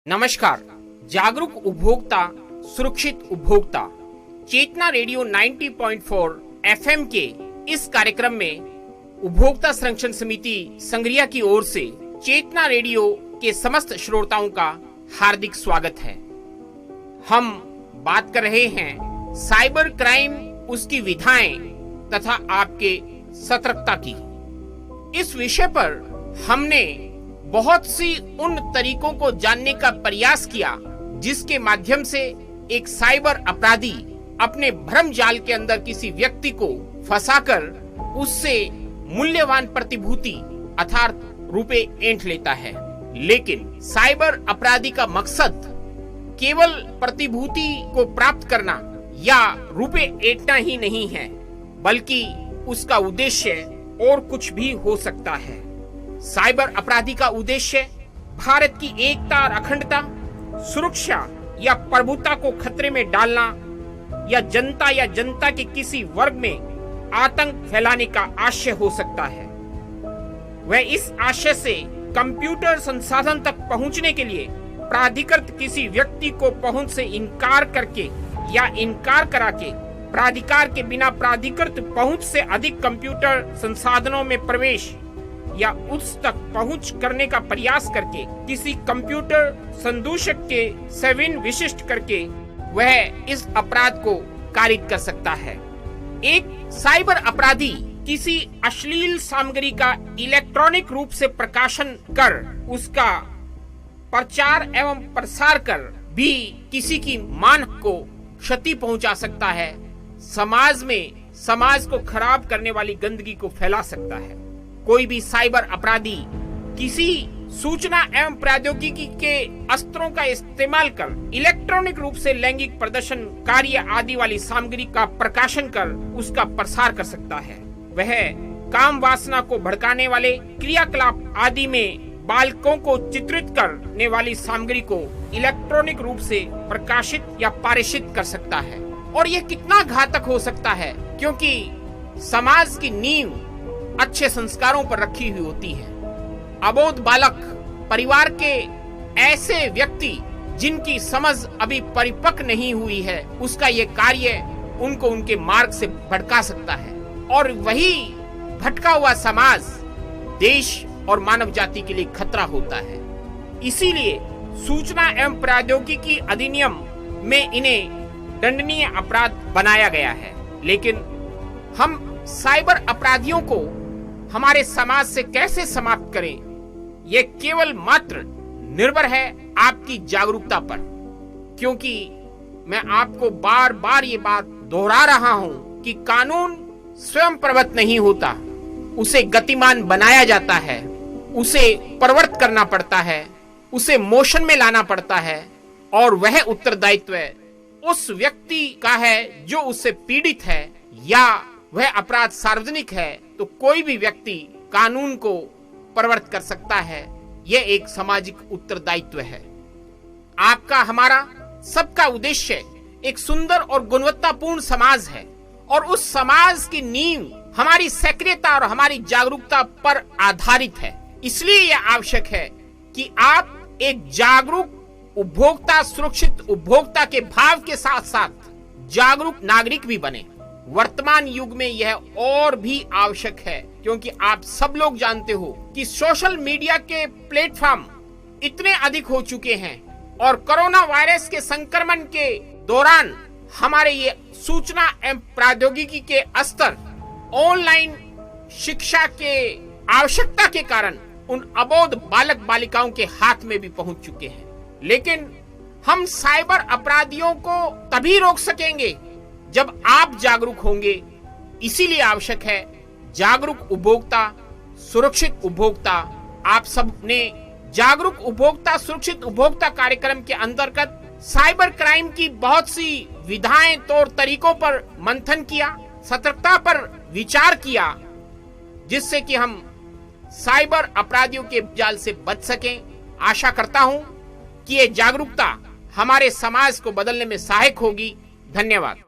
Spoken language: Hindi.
नमस्कार। जागरूक उपभोक्ता सुरक्षित उपभोक्ता चेतना रेडियो 90.4 एफएम के इस कार्यक्रम में उपभोक्ता संरक्षण समिति संग्रिया की ओर से चेतना रेडियो के समस्त श्रोताओं का हार्दिक स्वागत है। हम बात कर रहे हैं साइबर क्राइम, उसकी विधाएं तथा आपके सतर्कता की। इस विषय पर हमने बहुत सी उन तरीकों को जानने का प्रयास किया जिसके माध्यम से एक साइबर अपराधी अपने भ्रम जाल के अंदर किसी व्यक्ति को फंसाकर उससे मूल्यवान प्रतिभूति अर्थात रुपए ऐंठ लेता है। लेकिन साइबर अपराधी का मकसद केवल प्रतिभूति को प्राप्त करना या रुपए ऐंठना ही नहीं है, बल्कि उसका उद्देश्य और कुछ भी हो सकता है। साइबर अपराधी का उद्देश्य भारत की एकता और अखंडता, सुरक्षा या प्रभुता को खतरे में डालना या जनता के किसी वर्ग में आतंक फैलाने का आशय हो सकता है। वह इस आशय से कंप्यूटर संसाधन तक पहुंचने के लिए प्राधिकृत किसी व्यक्ति को पहुंच से इनकार करके या इनकार करा के प्राधिकार के बिना प्राधिकृत पहुंच से अधिक कंप्यूटर संसाधनों में प्रवेश या उस तक पहुंच करने का प्रयास करके किसी कंप्यूटर संदूषक के सेविन विशिष्ट करके वह इस अपराध को कारित कर सकता है। एक साइबर अपराधी किसी अश्लील सामग्री का इलेक्ट्रॉनिक रूप से प्रकाशन कर उसका प्रचार एवं प्रसार कर भी किसी की मान को क्षति पहुंचा सकता है, समाज को खराब करने वाली गंदगी को फैला सकता है। कोई भी साइबर अपराधी किसी सूचना एवं प्रौद्योगिकी के अस्त्रों का इस्तेमाल कर इलेक्ट्रॉनिक रूप से लैंगिक प्रदर्शन कार्य आदि वाली सामग्री का प्रकाशन कर उसका प्रसार कर सकता है। वह काम वासना को भड़काने वाले क्रियाकलाप आदि में बालकों को चित्रित करने वाली सामग्री को इलेक्ट्रॉनिक रूप से प्रकाशित या पारित कर सकता है। और यह कितना घातक हो सकता है, क्योंकि समाज की नींव अच्छे संस्कारों पर रखी हुई होती है। अबोध बालक, परिवार के ऐसे व्यक्ति जिनकी समझ अभी परिपक्व नहीं हुई है, उसका ये कार्य उनको उनके मार्ग से भटका सकता है। और वही भटका हुआ समाज देश और मानव जाति के लिए खतरा होता है। इसीलिए सूचना एवं प्रौद्योगिकी अधिनियम में इन्हें दंडनीय अपराध बनाया गया है। लेकिन हम साइबर अपराधियों को हमारे समाज से कैसे समाप्त करें, यह केवल मात्र निर्भर है आपकी जागरूकता पर। क्योंकि मैं आपको बार बार ये बात दोहरा रहा हूं कि कानून स्वयं प्रवृत्त नहीं होता, उसे गतिमान बनाया जाता है, उसे प्रवृत्त करना पड़ता है, उसे मोशन में लाना पड़ता है। और वह उत्तरदायित्व उस व्यक्ति का है जो उससे पीड़ित है, या वह अपराध सार्वजनिक है तो कोई भी व्यक्ति कानून को प्रवृत्त कर सकता है। यह एक सामाजिक उत्तरदायित्व है। आपका, हमारा, सबका उद्देश्य एक सुंदर और गुणवत्तापूर्ण समाज है, और उस समाज की नींव हमारी सक्रियता और हमारी जागरूकता पर आधारित है। इसलिए यह आवश्यक है कि आप एक जागरूक उपभोक्ता, सुरक्षित उपभोक्ता के भाव के साथ साथ जागरूक नागरिक भी बने। वर्तमान युग में यह और भी आवश्यक है, क्योंकि आप सब लोग जानते हो कि सोशल मीडिया के प्लेटफॉर्म इतने अधिक हो चुके हैं, और कोरोना वायरस के संक्रमण के दौरान हमारे ये सूचना एवं प्रौद्योगिकी के स्तर ऑनलाइन शिक्षा के आवश्यकता के कारण उन अबोध बालक बालिकाओं के हाथ में भी पहुंच चुके हैं। लेकिन हम साइबर अपराधियों को तभी रोक सकेंगे जब आप जागरूक होंगे। इसीलिए आवश्यक है जागरूक उपभोक्ता, सुरक्षित उपभोक्ता। आप सब ने जागरूक उपभोक्ता, सुरक्षित उपभोक्ता कार्यक्रम के अंतर्गत साइबर क्राइम की बहुत सी विधाएं, तौर तरीकों पर मंथन किया, सतर्कता पर विचार किया, जिससे कि हम साइबर अपराधियों के जाल से बच सकें। आशा करता हूं कि ये जागरूकता हमारे समाज को बदलने में सहायक होगी। धन्यवाद।